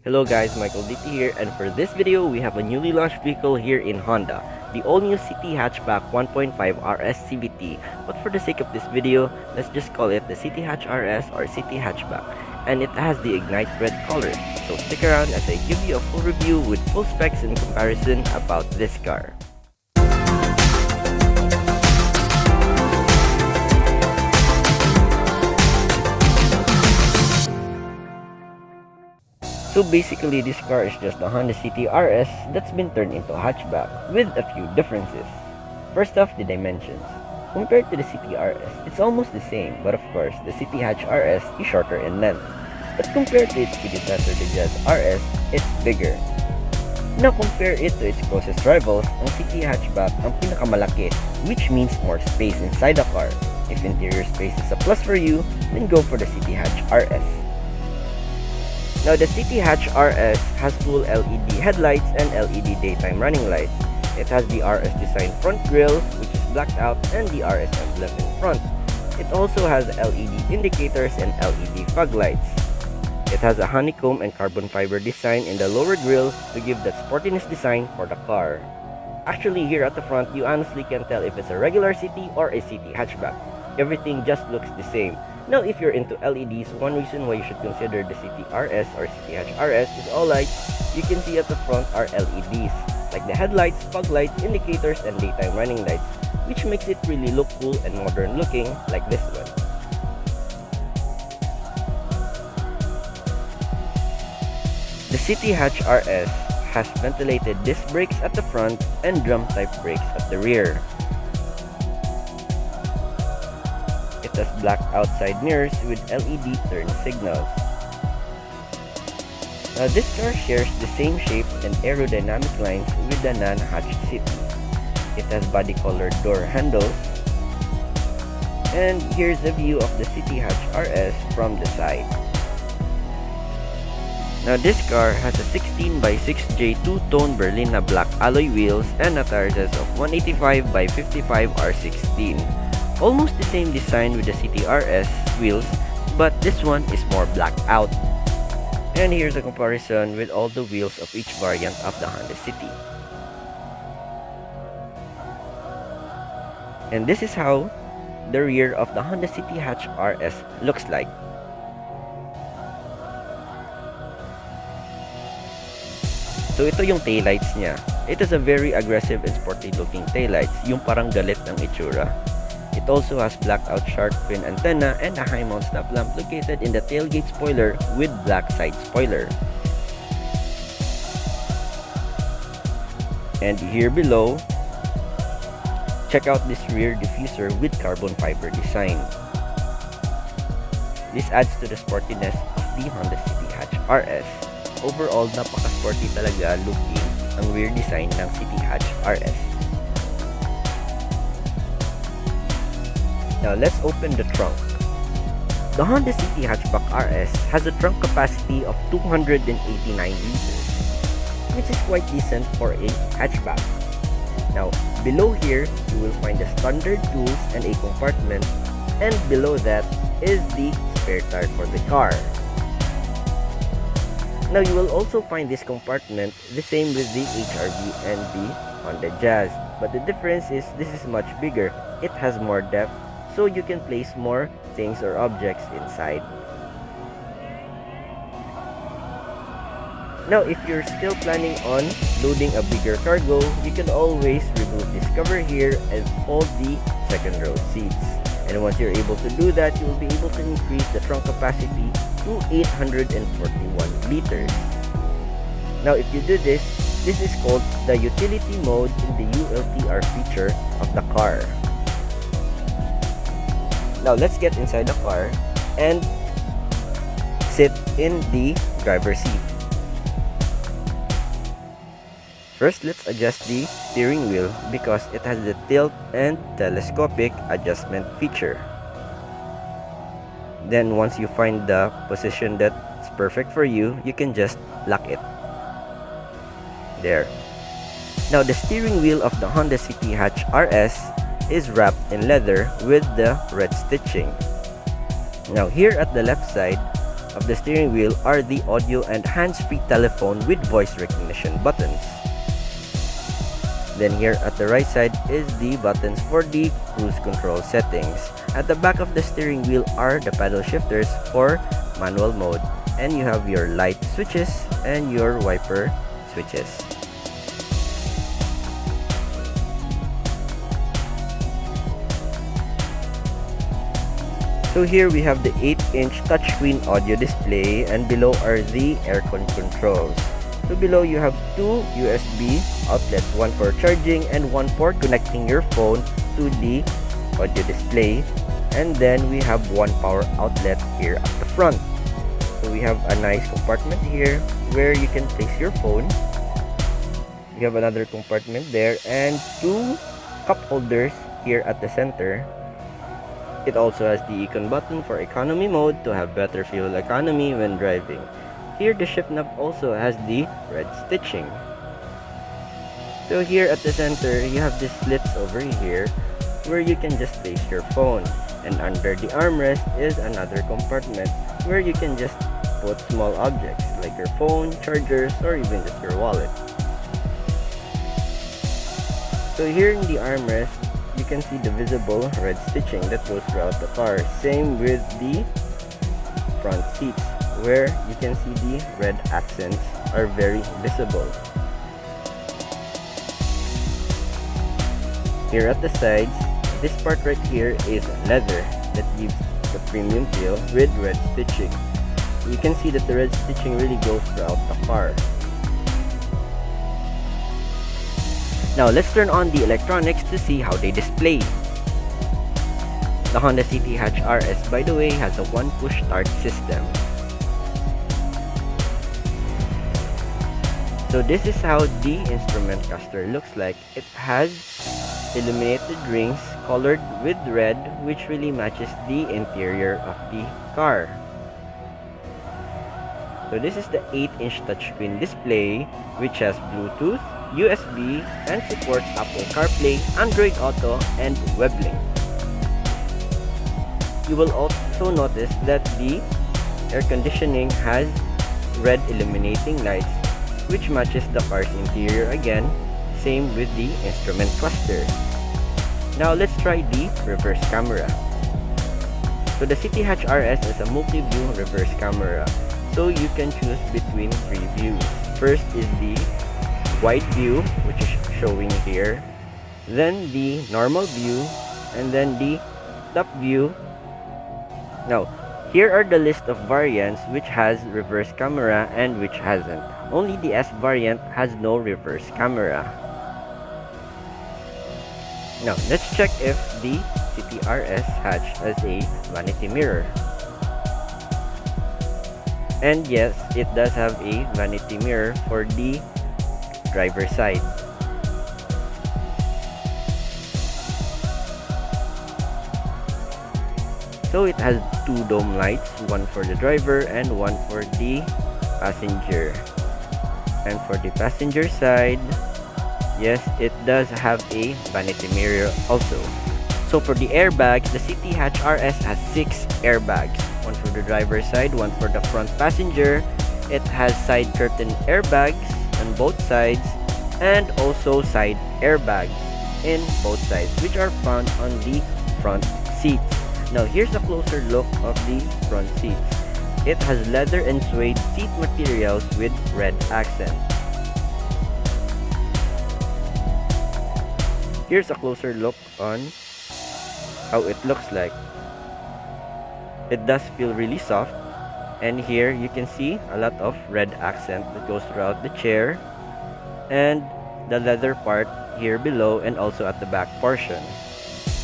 Hello guys, MichaelDT here, and for this video, we have a newly launched vehicle here in Honda, the all-new City Hatchback 1.5 RS CVT. But for the sake of this video, let's just call it the City Hatch RS or City Hatchback, and it has the Ignite Red color. So stick around as I give you a full review with full specs and comparison about this car. So basically, this car is just a Honda City RS that's been turned into a hatchback with a few differences. First off, the dimensions. Compared to the City RS, it's almost the same, but of course, the City Hatch RS is shorter in length. But compared to its predecessor, the Jazz RS, it's bigger. Now compare it to its closest rivals, ang City Hatchback ang pinakamalaki, which means more space inside the car. If interior space is a plus for you, then go for the City Hatch RS. Now, the City Hatch RS has full LED headlights and LED daytime running lights. It has the RS design front grille, which is blacked out, and the RS emblem in front. It also has LED indicators and LED fog lights. It has a honeycomb and carbon fiber design in the lower grille to give that sportiness design for the car. Actually, here at the front, you honestly can't tell if it's a regular City or a City Hatchback. Everything just looks the same. Now, if you're into LEDs, one reason why you should consider the City RS or City Hatch RS is all lights you can see at the front are LEDs, like the headlights, fog lights, indicators, and daytime running lights, which makes it really look cool and modern looking like this one. The City Hatch RS has ventilated disc brakes at the front and drum type brakes at the rear. It has black outside mirrors with LED turn signals. Now this car shares the same shape and aerodynamic lines with the non-hatched City. It has body-colored door handles. And here's a view of the City Hatch RS from the side. Now this car has a 16x6J two-tone Berlina black alloy wheels and a tire size of 185x55 R16. Almost the same design with the City RS wheels, but this one is more blacked out. And here's a comparison with all the wheels of each variant of the Honda City. And this is how the rear of the Honda City Hatch RS looks like. So ito yung taillights niya. It is a very aggressive and sporty looking taillights, yung parang galit ng itsura. It also has blacked out shark fin antenna and a high mount stop lamp located in the tailgate spoiler with black side spoiler. And here below, check out this rear diffuser with carbon fiber design. This adds to the sportiness of the Honda City Hatch RS. Overall, napaka-sporty talaga looking ang rear design ng City Hatch RS. Now let's open the trunk. The Honda City Hatchback RS has a trunk capacity of 289 liters, which is quite decent for a hatchback. Now below here, you will find the standard tools and a compartment, and below that is the spare tire for the car. Now you will also find this compartment the same with the HRV and the Honda Jazz, but the difference is this is much bigger. It has more depth, so you can place more things or objects inside. Now, if you're still planning on loading a bigger cargo, you can always remove this cover here and fold the second row seats. And once you're able to do that, you will be able to increase the trunk capacity to 841 liters. Now, if you do this, this is called the utility mode in the ULTR feature of the car. Now let's get inside the car and sit in the driver's seat. First, let's adjust the steering wheel because it has the tilt and telescopic adjustment feature. Then once you find the position that's perfect for you, you can just lock it. There. Now the steering wheel of the Honda City Hatch RS is wrapped in leather with the red stitching. Now here at the left side, of the steering wheel are the audio and hands-free telephone with voice recognition buttons. Then here at the right side is the buttons for the cruise control settings. At the back of the steering wheel are the paddle shifters for manual mode, and you have your light switches and your wiper switches. So here we have the 8-inch touchscreen audio display, and below are the aircon controls. So below you have two USB outlets, one for charging and one for connecting your phone to the audio display. And then we have one power outlet here at the front. So we have a nice compartment here where you can place your phone. You have another compartment there and two cup holders here at the center. It also has the icon button for economy mode to have better fuel economy when driving. Here the shift knob also has the red stitching. So here at the center you have the slits over here where you can just place your phone, and under the armrest is another compartment where you can just put small objects like your phone, chargers, or even just your wallet. So here in the armrest you can see the visible red stitching that goes throughout the car. Same with the front seats where you can see the red accents are very visible. Here at the sides, this part right here is leather that gives the premium feel with red stitching. You can see that the red stitching really goes throughout the car. Now let's turn on the electronics to see how they display. The Honda City Hatch RS, by the way, has a one-push start system. So this is how the instrument cluster looks like. It has illuminated rings colored with red, which really matches the interior of the car. So this is the 8-inch touchscreen display, which has Bluetooth, USB, and supports Apple CarPlay, Android Auto, and WebLink. You will also notice that the air conditioning has red illuminating lights, which matches the car's interior again. Same with the instrument cluster. Now let's try the reverse camera. So the City Hatch RS is a multi-view reverse camera. So you can choose between three views. First is the wide view, which is showing here. Then the normal view, and then the top view. Now, here are the list of variants which has reverse camera and which hasn't. Only the S variant has no reverse camera. Now, let's check if the City RS Hatch has a vanity mirror. And yes, it does have a vanity mirror for the driver's side. So it has two dome lights, one for the driver and one for the passenger. And for the passenger side, yes, it does have a vanity mirror also. So for the airbags, the City Hatch RS has 6 airbags. One for the driver's side, one for the front passenger. It has side curtain airbags on both sides and also side airbags in both sides, which are found on the front seats. Now here's a closer look of the front seats. It has leather and suede seat materials with red accent. Here's a closer look on how it looks like. It does feel really soft, and here you can see a lot of red accent that goes throughout the chair and the leather part here below and also at the back portion.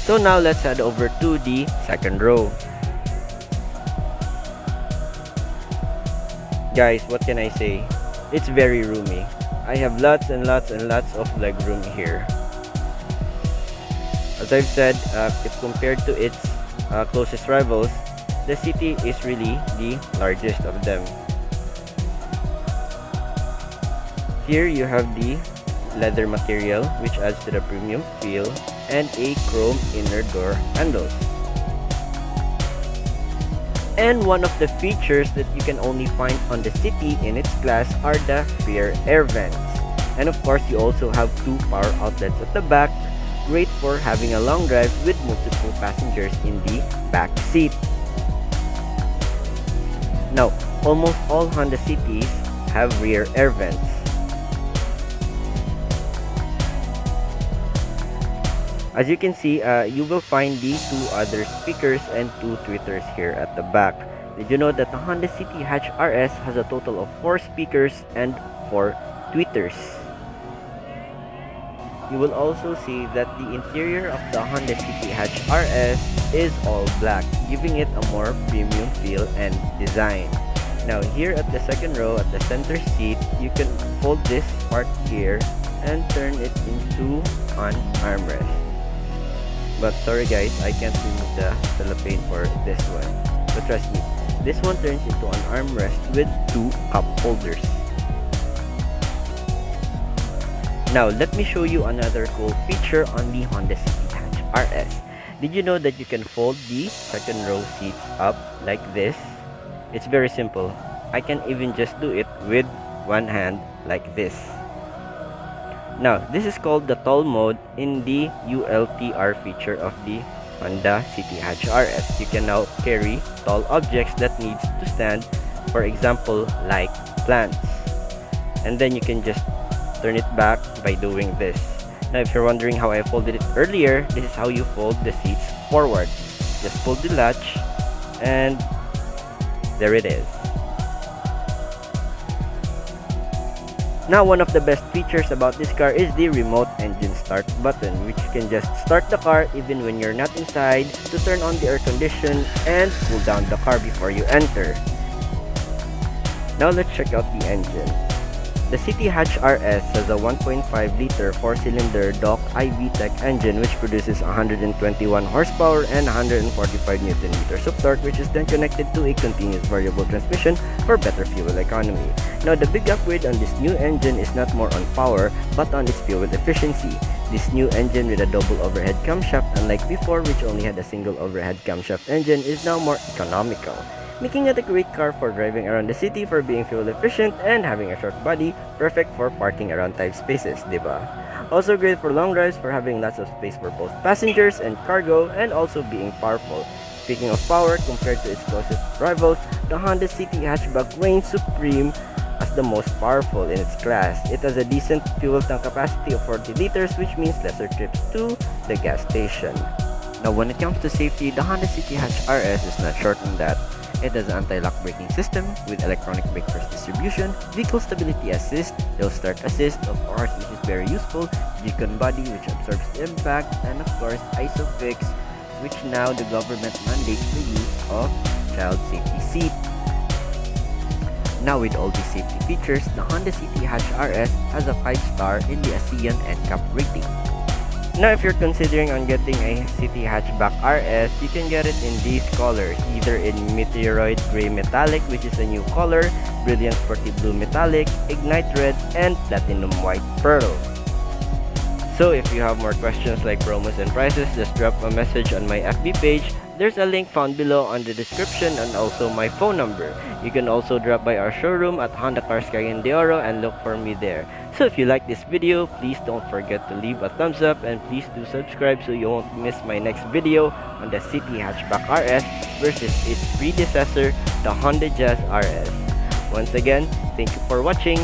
So now let's head over to the second row. Guys, what can I say? It's very roomy. I have lots and lots and lots of leg room here. As I've said, if compared to its closest rivals, the City is really the largest of them. Here you have the leather material, which adds to the premium feel, and a chrome inner door handles. And one of the features that you can only find on the City in its class are the rear air vents. And of course, you also have two power outlets at the back, great for having a long drive with multiple passengers in the back seat. Now, almost all Honda Cities have rear air vents. As you can see, you will find the two other speakers and two tweeters here at the back. Did you know that the Honda City Hatch RS has a total of 4 speakers and 4 tweeters? You will also see that the interior of the Honda City Hatch RS is all black, giving it a more premium feel and design. Now here at the second row at the center seat, you can fold this part here and turn it into an armrest. But sorry guys, I can't remove the cellophane for this one. But trust me, this one turns into an armrest with 2 cup holders. Now let me show you another cool feature on the Honda City Hatch RS. Did you know that you can fold the second row seats up like this? It's very simple. I can even just do it with one hand like this. Now, this is called the tall mode in the ULTR feature of the Honda City Hatch RS. You can now carry tall objects that needs to stand, for example, like plants. And then you can just turn it back by doing this. Now, if you're wondering how I folded it earlier, this is how you fold the seats forward. Just pull the latch, and there it is. Now, one of the best features about this car is the remote engine start button, which you can just start the car even when you're not inside to turn on the air condition and cool down the car before you enter. Now let's check out the engine. The City Hatch RS has a 1.5-liter 4-cylinder Dock iVTEC engine which produces 121 horsepower and 145 Nm of torque, which is then connected to a continuous variable transmission for better fuel economy. Now, the big upgrade on this new engine is not more on power but on its fuel efficiency. This new engine with a double overhead camshaft, unlike before which only had a single overhead camshaft engine, is now more economical, making it a great car for driving around the city for being fuel efficient and having a short body, perfect for parking around tight spaces, diba? Also great for long drives for having lots of space for both passengers and cargo, and also being powerful. Speaking of power, compared to its closest rivals, the Honda City Hatchback reigns supreme as the most powerful in its class. It has a decent fuel tank capacity of 40 liters, which means lesser trips to the gas station. Now when it comes to safety, the Honda City Hatch RS is not short on that. It has an anti-lock braking system with electronic brake press distribution, vehicle stability assist, hill start assist, of course, which is very useful, beacon body which absorbs the impact, and of course ISOFIX, which now the government mandates the use of child safety seat. Now with all these safety features, the Honda City Hatch RS has a 5-star in the ASEAN NCAP rating. Now if you're considering on getting a City Hatchback RS, you can get it in these colors, either in Meteoroid Gray Metallic, which is a new color, Brilliant Sporty Blue Metallic, Ignite Red, and Platinum White Pearl. So if you have more questions like promos and prices, just drop a message on my FB page. There's a link found below on the description and also my phone number. You can also drop by our showroom at Honda Cars Cagayan de Oro and look for me there. So if you like this video, please don't forget to leave a thumbs up and please do subscribe so you won't miss my next video on the City Hatchback RS versus its predecessor, the Honda Jazz RS. Once again, thank you for watching.